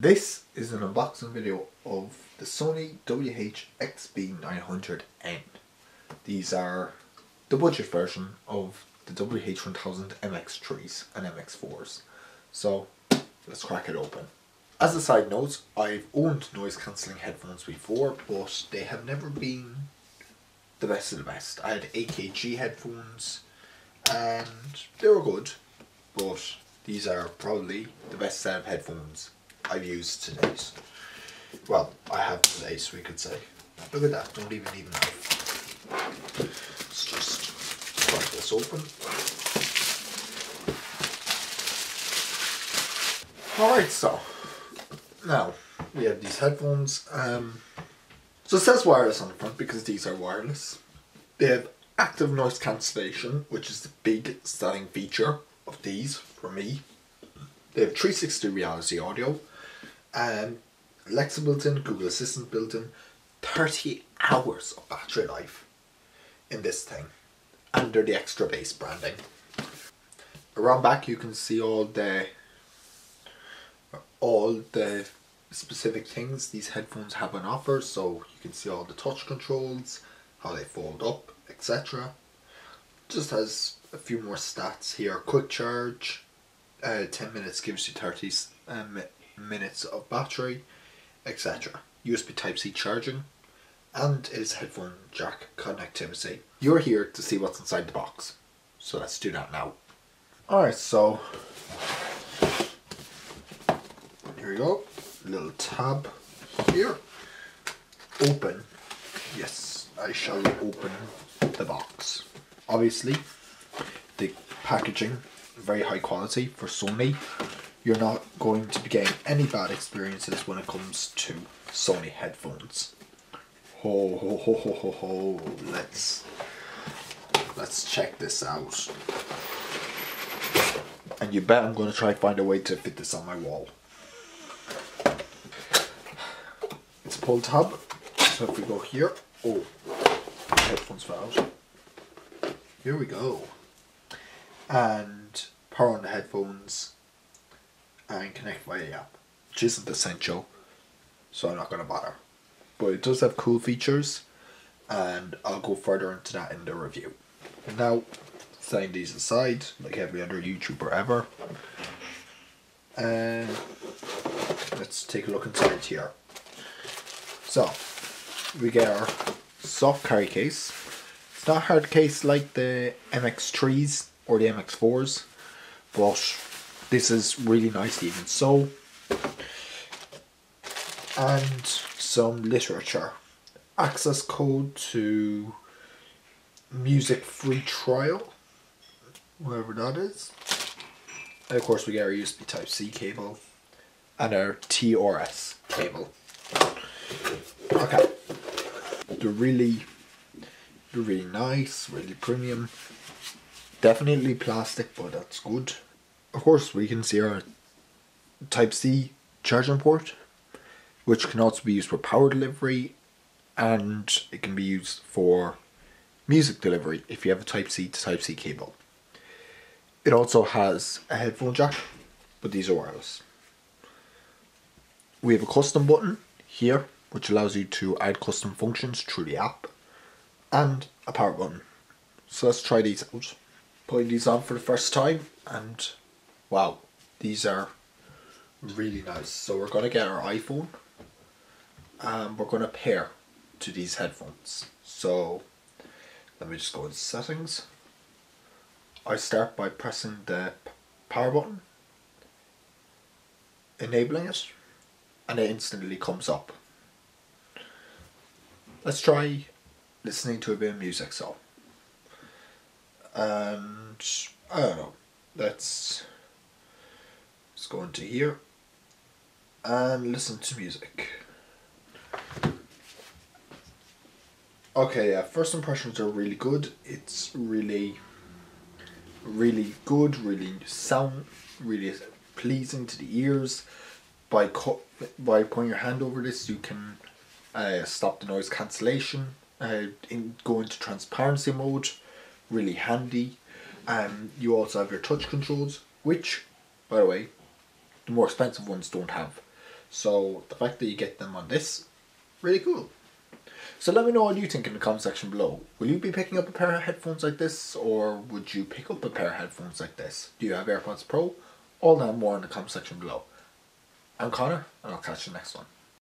This is an unboxing video of the Sony WB-900N. These are the budget version of the WH-1000 MX3s and MX4s. So let's crack it open. As a side note, I've owned noise cancelling headphones before, but they have never been the best of the best. I had AKG headphones and they were good, but these are probably the best set of headphones I've used to date. Well, I have to date, we could say. Look at that, don't even need a knife. Let's just crack this open. Alright, so now we have these headphones. So it says wireless on the front because these are wireless. They have active noise cancellation, which is the big selling feature of these for me. They have 360 reality audio, Alexa built in, Google Assistant built in, 30 hours of battery life in this thing, under the Extra Base branding. Around back you can see all the specific things these headphones have on offer, so you can see all the touch controls, how they fold up, etc. Just has a few more stats here. Quick charge, 10 minutes gives you 30 minutes of battery, etc. USB Type-C charging, and it is headphone jack connectivity. You're here to see what's inside the box, so let's do that now. Alright, so here we go. Little tab here. Open. Yes, I shall open the box. Obviously, the packaging, very high quality for Sony. You're not going to be getting any bad experiences when it comes to Sony headphones. Ho ho ho ho ho ho. Let's check this out. And you bet I'm going to try to find a way to fit this on my wall. It's a pull tab. So if we go here, oh, headphones fell out. Here we go. And power on the headphones and connect via the app, which isn't essential, so I'm not going to bother. But it does have cool features, and I'll go further into that in the review. And now, setting these aside, like every other YouTuber ever, let's take a look inside here. So, we get our soft carry case. It's not a hard case like the MX3s or the MX4s, but this is really nice even so. And some literature. Access code to music free trial, whatever that is. And of course we get our USB Type-C cable and our TRS cable. Okay. They're really nice, really premium. Definitely plastic, but that's good. Of course, we can see our Type-C charging port, which can also be used for power delivery, and it can be used for music delivery if you have a Type-C to Type-C cable. It also has a headphone jack, but these are wireless. We have a custom button here, which allows you to add custom functions through the app, and a power button. So let's try these out. Putting these on for the first time, and wow, these are really nice. So we're going to get our iPhone and we're going to pair to these headphones. So let me just go into settings. I start by pressing the power button, enabling it, and it instantly comes up. Let's try listening to a bit of music. So, and I don't know, let's go into here and listen to music. Okay, yeah, first impressions are really good. It's really good, really pleasing to the ears. By putting your hand over this, you can stop the noise cancellation, go into transparency mode, really handy. You also have your touch controls, which, by the way, the more expensive ones don't have. So the fact that you get them on this, really cool. So let me know what you think in the comment section below. Will you be picking up a pair of headphones like this, or would you pick up a pair of headphones like this? Do you have AirPods Pro? All that and more in the comment section below. I'm Connor, and I'll catch you next one.